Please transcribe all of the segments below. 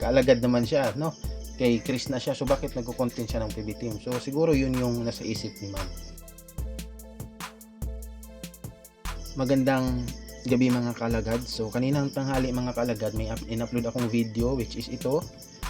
kaalagad naman siya, no? Kay Chris na siya, so bakit nagko-content siya ng PB Team? So siguro yun yung nasa isip ni ma'am. Magandang gabi mga kalagad. So kaninang tanghali mga kalagad, may in-upload akong video which is ito.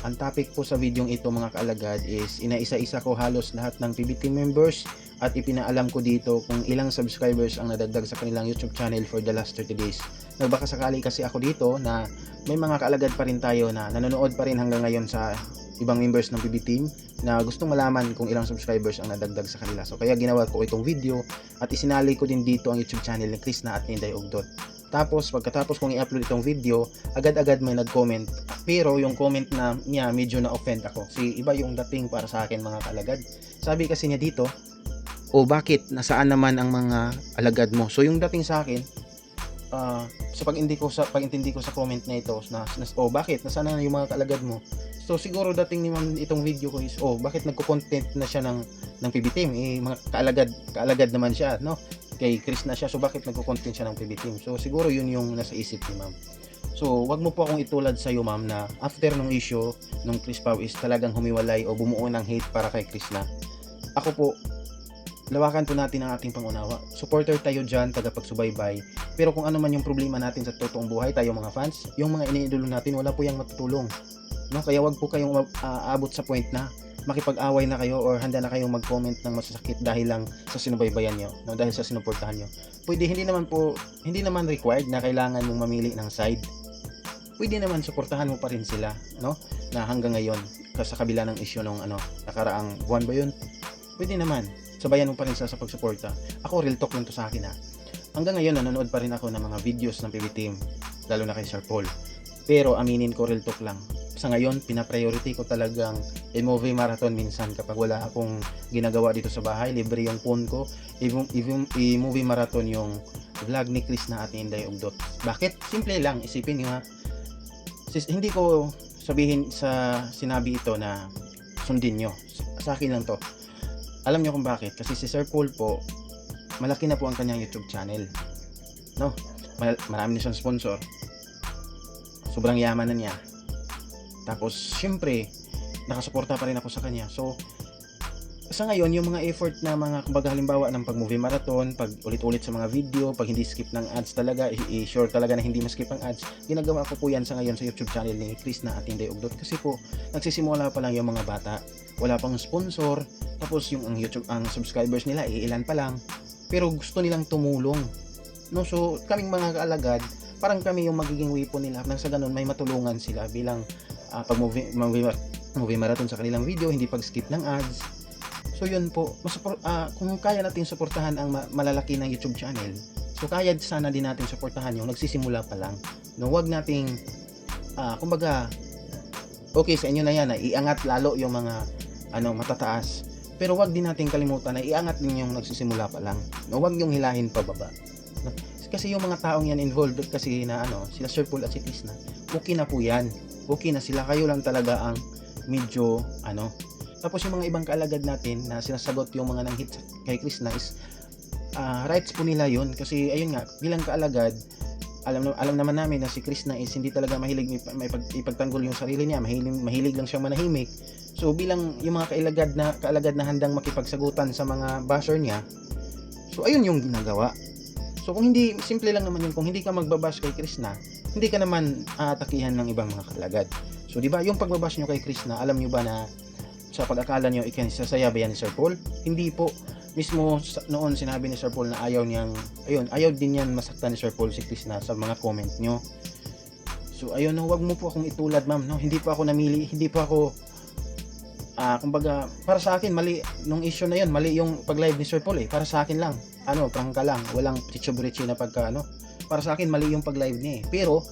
Ang topic po sa video ito mga kalagad is inaisa-isa ko halos lahat ng PB Team members at ipinaalam ko dito kung ilang subscribers ang nadagdag sa kanilang YouTube channel for the last 30 days. Nagbaka sakali kasi ako dito na may mga kalagad pa rin tayo na nanonood pa rin hanggang ngayon sa ibang members ng PB Team na gustong malaman kung ilang subscribers ang nadagdag sa kanila. So kaya ginawa ko itong video at isinali ko din dito ang YouTube channel ni Chris na at ni Inday Ugdot. Tapos pagkatapos kong i-upload itong video, agad-agad may nag-comment. Pero yung comment na niya medyo na-offend ako. Kasi iba yung dating para sa akin mga kalagad. Sabi kasi niya dito, "O bakit? Nasaan naman ang mga alagad mo?" So yung dating sa akin, sa pag-intindi ko sa comment na ito, bakit? Nasaan na yung mga kaalagad mo? So siguro dating ni ma'am itong video ko is, bakit nagko-content na siya ng PB Team? Mga kaalagad naman siya, no? Kay Chris na siya, so bakit nagko-content siya ng PB Team? So siguro yun yung nasa isip ni ma'am. So wag mo po akong itulad sa iyo ma'am na after nung issue nung Chris Pau is talagang humiwalay o bumuo ng hate para kay Chris na. Ako po, lawakan po natin ang ating pangunawa. Supporter tayo dyan, tagapagsubaybay. Pero kung ano man yung problema natin sa totoong buhay, tayo mga fans, yung mga iniidolo natin, wala po yung matutulong. No? Kaya wag po kayong aabot sa point na makipag-away na kayo or handa na kayong mag-comment ng masasakit dahil lang sa sinubaybayan nyo, no? Dahil sa sinuportahan nyo. Pwede, hindi naman required na kailangan mong mamili ng side. Pwede naman suportahan mo pa rin sila, no? Na hanggang ngayon, sa kabila ng issue nung nakaraang buwan ba yun? Pwede naman. Sabayan mo pa rin sa pagsuporta. Ako, real talk lang to sa akin ha. Hanggang ngayon, nanonood pa rin ako ng mga videos ng PB Team, lalo na kay Sir Paul. Pero aminin ko, real talk lang. Sa ngayon, pina-priority ko talagang i-movie marathon minsan kapag wala akong ginagawa dito sa bahay. Libre yung phone ko. I-movie marathon yung vlog ni Chris na at Inday Ugdot. Bakit? Simple lang. Isipin nyo ha. Hindi ko sinabi ito na sundin nyo. Sa akin lang to. Alam niyo kung bakit? Kasi si Sir Paul po, malaki na po ang kanyang YouTube channel. No? Marami na siyang sponsor. Sobrang yaman na niya. Tapos, syempre, nakasuporta pa rin ako sa kanya. So, sa ngayon, yung mga effort na kumbaga halimbawa ng pag-movie marathon, pag ulit-ulit sa mga video, pag hindi skip ng ads talaga, i-sure talaga na hindi ma-skip ang ads, ginagawa ko po yan sa ngayon sa YouTube channel ni Chris na at Inday Ugdot. Kasi po, nagsisimula pa lang yung mga bata. Wala pang sponsor. Tapos yung ang subscribers nila, ilan pa lang. Pero gusto nilang tumulong. No? So, kaming mga kaalagad, parang kami yung magiging weapon nila. Nang sa ganun, may matulungan sila bilang pag-movie marathon sa kanilang video, hindi pag-skip ng ads. So yun po, kung kaya natin suportahan ang malalaki ng YouTube channel, so kaya sana din natin suportahan yung nagsisimula pa lang. No, wag nating kumbaga okay sa inyo na yan, iangat lalo yung mga matataas. Pero wag din natin kalimutan na iangat din yung nagsisimula pa lang. No, wag yung hilahin pababa. No? Kasi yung mga taong yan involved kasi na sila Sir Paul at si Chris na, okay na po yan. Okay na sila, kayo lang talaga ang medyo Tapos yung mga ibang kaalagad natin na sinasagot yung mga nang-hit kay Chris na is rights po nila yun. Kasi ayun nga, bilang kaalagad, alam naman namin na si Chris na is hindi talaga mahilig ipagtanggol yung sarili niya. Mahilig lang siyang manahimik. So bilang yung mga kaalagad na handang makipagsagutan sa mga basher niya, so ayun yung ginagawa. So kung hindi, simple lang naman yun, kung hindi ka magbabash kay Chris na, hindi ka naman atakihan ng ibang mga kaalagad. So di ba yung pagbabash nyo kay Chris na, alam nyo ba na sa pag-akala nyo ikasasaya ba yan ni Sir Paul? Hindi po. Mismo noon sinabi ni Sir Paul na ayaw din yan masaktan ni Sir Paul si Chris na sa mga comment nyo. So ayun, no, wag mo po akong itulad ma'am, no? Hindi po ako namili, hindi po ako kumbaga, para sa akin mali nung issue na yun, mali yung pag-live ni Sir Paul para sa akin lang, prangka lang, walang chichobrichi na para sa akin mali yung pag-live niya pero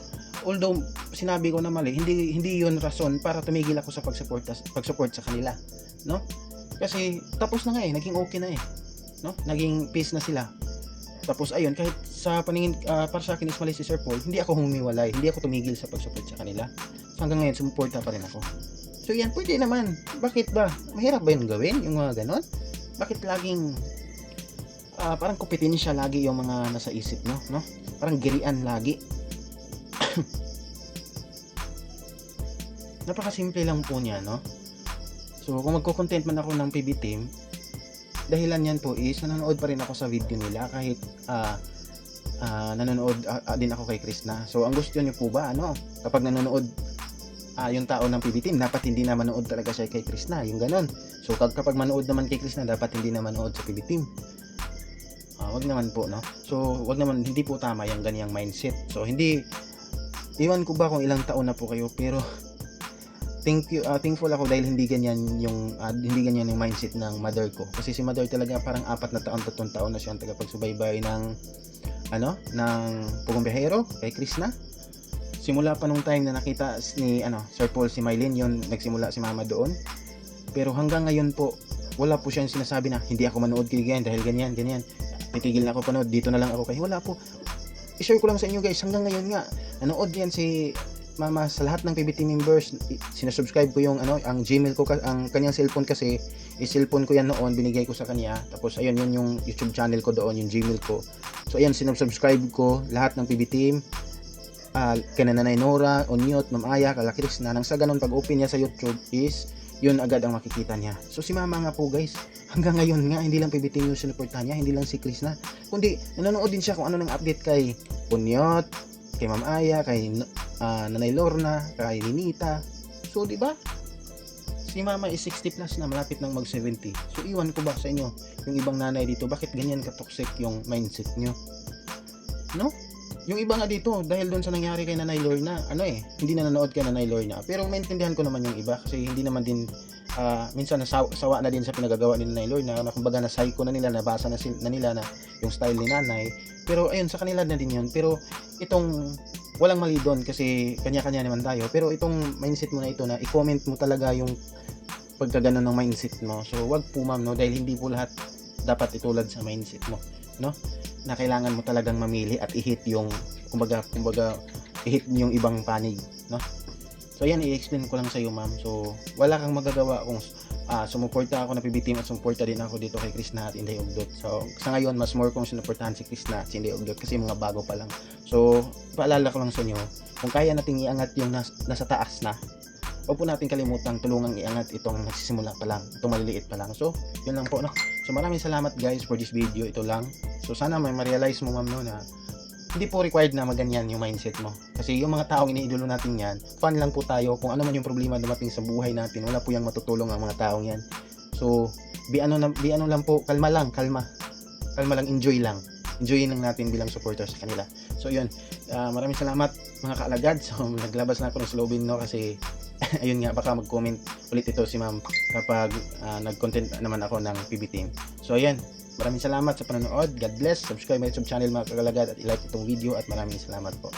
although sinabi ko na mali, hindi yun rason para tumigil ako sa pag-support sa kanila, no? Kasi tapos na nga naging okay na no? Naging peace na sila. Tapos ayun, kahit sa paningin para sa akin is mali si Sir Paul, hindi ako humiwalay, hindi ako tumigil sa pag-support sa kanila. So, hanggang ngayon sumuporta pa rin ako. So yan, pwede naman. Bakit ba? Mahirap ba yun gawin? Yung mga ganon? Bakit laging parang kupitin siya lagi yung mga nasa isip no? Parang girian lagi. Napakasimple lang po niya, no? So, kung magko-content man ako ng PB Team, dahilan yan po is nanonood pa rin ako sa video nila kahit nanonood din ako kay Krishna. So, ang gusto niyo po ba, ano? Kapag nanonood yung tao ng PB Team, dapat hindi na manood talaga siya kay Krishna, yung ganon. So, kapag manood naman kay Krishna, dapat hindi na manood sa PB Team. Wag naman po, no? So, wag naman, hindi po tama yung ganyang mindset. So, hindi, iwan ko ba kung ilang taon na po kayo, pero thankful ako dahil hindi ganyan yung mindset ng mother ko. Kasi si mother talaga parang 4 na taon, 3 taon na siyang tagapagsubaybay ng Pugong Biyahero kay Krishna. Simula pa nung time na nakita ni Sir Paul si Mylene, yun nagsimula si mama doon. Pero hanggang ngayon po, wala po siyang sinasabi na hindi ako manood kay ganyan dahil ganyan. Titigil na ako panood, dito na lang ako kay. Wala po. I-share ko lang sa inyo guys, hanggang ngayon nga nanood yan si mama sa lahat ng PBT members. Sinasubscribe ko yung ang Gmail ko, ang kanyang cellphone kasi cellphone ko yan noon, binigay ko sa kanya. Tapos ayun, yun yung YouTube channel ko doon, yung Gmail ko. So ayan, sinasubscribe ko lahat ng PB Team. Kina Nanay Nora, Onyot, Ma'am Aya, Kala Krishna. Nang sa ganun, pag open niya sa YouTube is yun agad ang makikita niya. So si mama nga po guys, hanggang ngayon nga hindi lang PB Team yung sinuportahan niya, hindi lang si Krishna, kundi nanonood din siya kung ano ng update kay Onyot, kay Ma'am Aya, kay Nanay Lorna, kay Ninita. So di ba? Si mama is 60 plus na, malapit nang mag 70. So iwan ko ba sa inyo yung ibang nanay dito, bakit ganyan ka-toxic yung mindset nyo? No? Yung iba nga dito, dahil doon sa nangyari kay Nanay Lorna, hindi na nanood kay Nanay Lorna. Pero maintindihan ko naman yung iba kasi hindi naman din, minsan sawa na din sa pinagagawa ni Nanay Lorna, na kumbaga na psycho na nila, nabasa na nila na yung style ni Nanay. Pero ayun, sa kanila na din yun. Pero itong, walang mali doon kasi kanya-kanya naman tayo. Pero itong mindset mo na ito, na i-comment mo talaga yung pagkaganon ng mindset mo. So wag po ma'am, no, dahil hindi po lahat dapat itulad sa mindset mo, no? Na kailangan mo talagang mamili at i-hit yung kumbaga i-hit yung ibang panig, no? So yan, i-explain ko lang sa iyo ma'am. So wala kang magagawa kung sumuporta ako na PB Team at sumuporta din ako dito kay Krishna at Inday Ugdot. So sa ngayon, mas more kong sinuportahan si Krishna at si Inday Ugdot kasi mga bago pa lang. So paalala ko lang sa inyo, kung kaya nating iangat yung nasa taas na, huwag po natin kalimutang tulungang iangat itong nagsisimula pa lang, itong maliliit pa lang. So yun lang po, no? So maraming salamat guys for this video. Ito lang. So sana may ma-realize mo ma'am, no, na hindi po required na maganyan yung mindset mo. Kasi yung mga taong iniidolo natin yan, fun lang po tayo. Kung ano man yung problema dumating sa buhay natin, wala po yung matutulong ang mga taong yan. So be ano lang po, kalma lang, enjoy lang. Enjoyin lang natin bilang supporter sa kanila. So yun, maraming salamat mga kaalagad. So naglabas na ako ng slowbin, no, kasi ayun nga, baka mag-comment ulit ito si ma'am kapag nag-content naman ako ng PB Team. So ayan, maraming salamat sa panonood. God bless. Subscribe my YouTube channel mga kaalagad at i-like itong video at maraming salamat po.